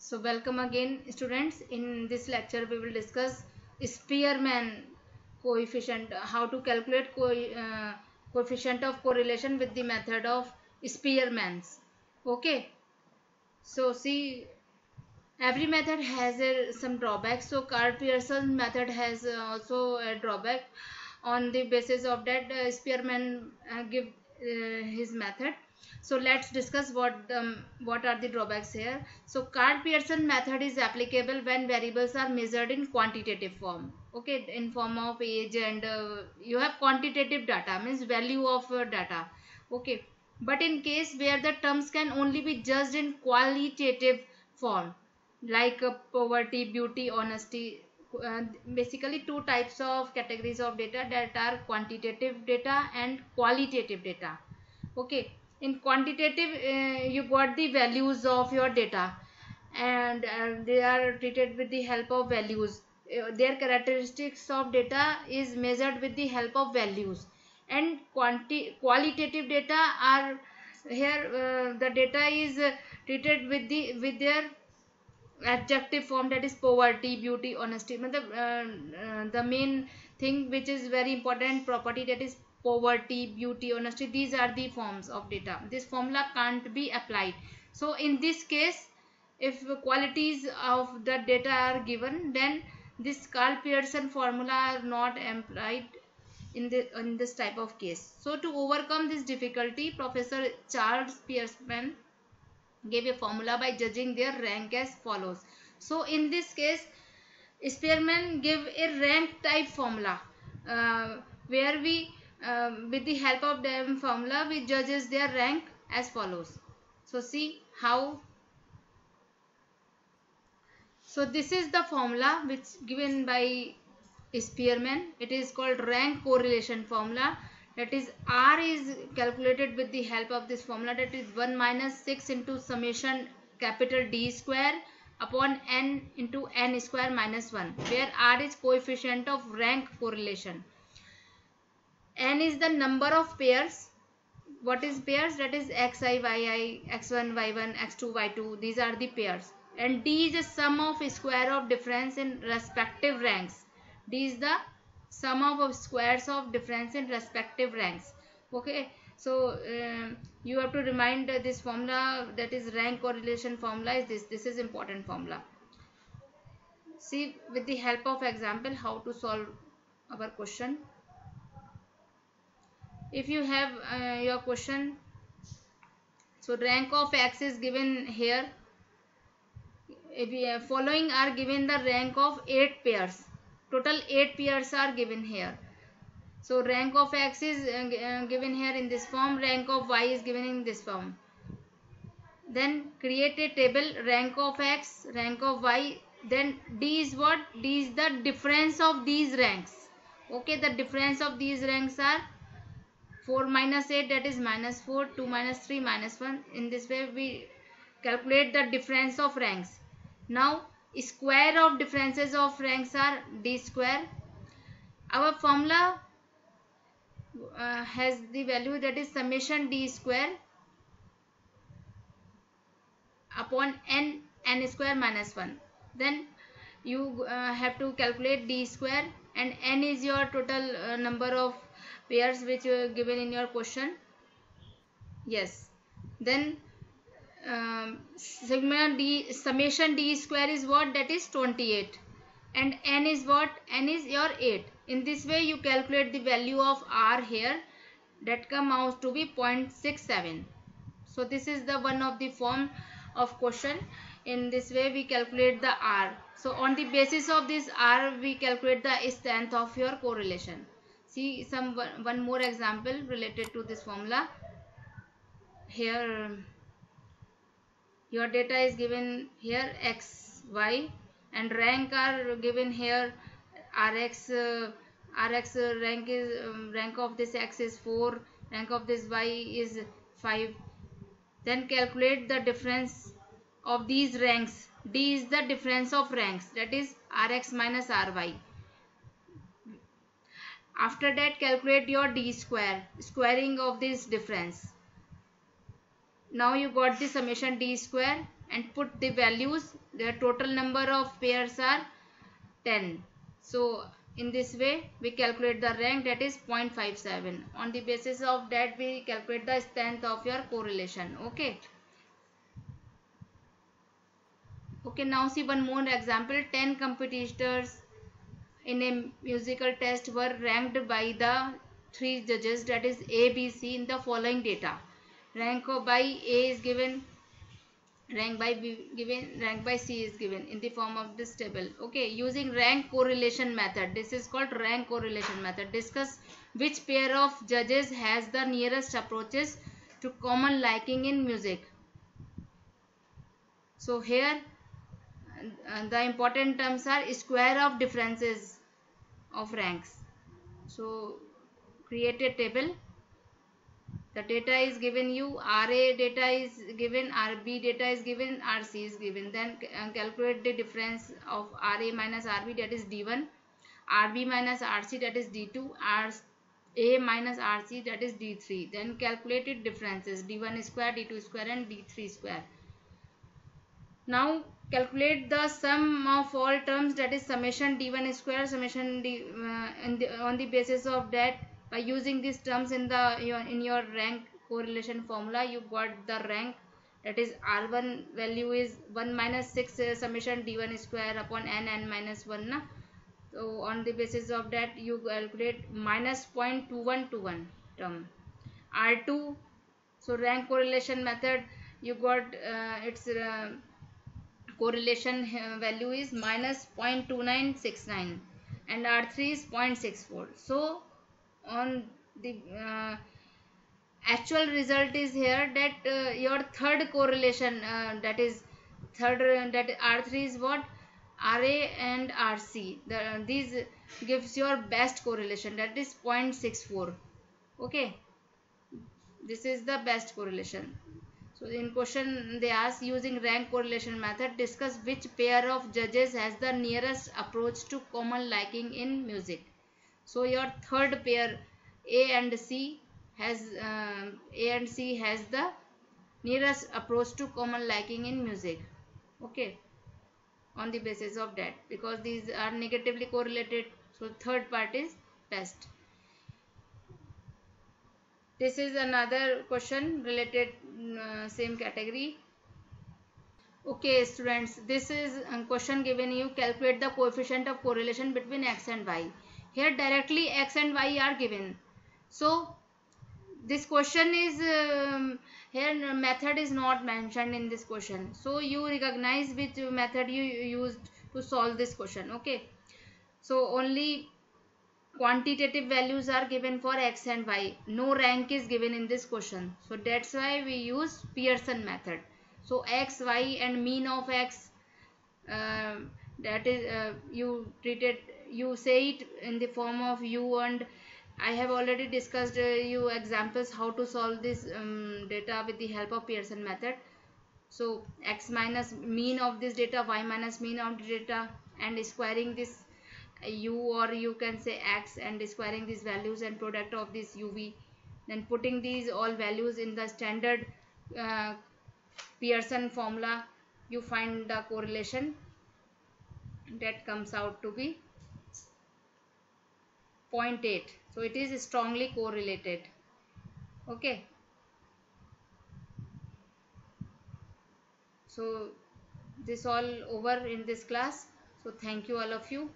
So welcome again students. In this lecture we will discuss Spearman coefficient, how to calculate coefficient of correlation with the method of Spearman's. Okay, so see, every method has some drawbacks. So Carl Pearson method has also a drawback. On the basis of that, Spearman give his method. So let's discuss what are the drawbacks here. So Carl Pearson method is applicable when variables are measured in quantitative form. Okay, in form of age, and you have quantitative data, means value of data. Okay, but in case where the terms can only be judged in qualitative form, like poverty, beauty, honesty, basically two types of categories of data, that are quantitative data and qualitative data. Okay, in quantitative you got the values of your data, and they are treated with the help of values. Their characteristics of data is measured with the help of values, and qualitative data are here, the data is treated with their adjective form, that is poverty, beauty, honesty. The main thing which is very important property, that is poverty, beauty, honesty, these are the forms of data. This formula can't be applied. So in this case, if qualities of the data are given, then this Carl Pearson formula are not applied in this type of case. So to overcome this difficulty, Professor Charles Pearson gave a formula by judging their rank as follows. So in this case, Spearman gave a rank type formula, where we with the help of the formula we judges their rank as follows. So see how. So this is the formula which given by Spearman. It is called rank correlation formula. That is, R is calculated with the help of this formula, that is 1 minus 6 into summation capital D square upon n into n square minus 1, where R is coefficient of rank correlation. N is the number of pairs. What is pairs? That is xi, yi, x1, y1, x2, y2. These are the pairs. And D is the sum of square of difference in respective ranks. D is the sum of squares of difference in respective ranks. Okay, so you have to remind this formula, that is rank correlation formula is this is important formula. See with the help of example how to solve our question. If you have your question, so rank of x is given here. If we following are given the rank of 8 pairs, total 8 pairs are given here. So rank of x is given here in this form, rank of y is given in this form. Then create a table, rank of x, rank of y. Then D is what? D is the difference of these ranks. Okay, the difference of these ranks are 4 minus 8, that is minus 4, 2 minus 3, minus 1. In this way we calculate the difference of ranks. Now square of differences of ranks are D square. Our formula has the value, that is summation D square upon n square minus 1. Then you have to calculate D square, and n is your total number of pairs which are given in your question. Yes, then summation D square is what? That is 28, and n is what? N is your 8. In this way you calculate the value of R here, that comes out to be 0.67. so this is the one of the form of question. In this way we calculate the R. So on the basis of this R we calculate the strength of your correlation. See one more example related to this formula. Here your data is given here x, y, and rank are given here rx. Rx rank is rank of this x is 4, rank of this y is 5. Then calculate the difference of these ranks. D is the difference of ranks, that is rx minus ry. After that calculate your D square, squaring of this difference. Now you got the summation D square and put the values, their total number of pairs are 10. So in this way we calculate the rank, that is 0.57. On the basis of that we calculate the strength of your correlation. Okay, now see one more example. 10 competitors in a musical test were ranked by the three judges, that is A, B, C, in the following data. Rank by A is given, rank by B given, rank by C is given in the form of this table. Okay, using rank correlation method, this is called rank correlation method. Discuss which pair of judges has the nearest approaches to common liking in music. So here the important terms are square of differences of ranks. So create a table. The data is given you, RA data is given, RB data is given, RC is given. Then calculate the difference of RA minus RB, that is D1, RB minus RC, that is D2, RA minus RC, that is D3. Then calculated differences D1 square, D2 square and D3 square. Now calculate the sum of all terms, that is summation D1 square, summation D, on the basis of that, by using these terms in your rank correlation formula, you got the rank, that is R1 value is 1 minus 6 summation D1 square upon n minus 1 na. So on the basis of that you calculate minus 0.2121 term. R2, so rank correlation method, you got its correlation value is minus 0.2969 and R3 is 0.64. So on the actual result is here that your third correlation, that is third, that R3 is what, RA and RC, these gives your best correlation, that is 0.64. okay, this is the best correlation. So in question they ask, using rank correlation method, discuss which pair of judges has the nearest approach to common liking in music. So your third pair A and C has the nearest approach to common liking in music. Okay, on the basis of that, because these are negatively correlated, so third part is best. This is another question related same category. Okay students, this is a question given you, calculate the coefficient of correlation between x and y. Here directly x and y are given. So this question is here method is not mentioned in this question. So you recognize which method you used to solve this question. Okay, so only quantitative values are given for x and y, no rank is given in this question, so that's why we use Pearson method. So x, y and mean of x, that is you say it in the form of u, and I have already discussed you examples how to solve this data with the help of Pearson method. So x minus mean of this data, y minus mean of the data, and squaring this u, or you can say x, and squaring these values and product of this uv, then putting these all values in the standard Pearson formula, you find the correlation that comes out to be 0.8. so it is strongly correlated. Okay, so this all over in this class. So thank you all of you.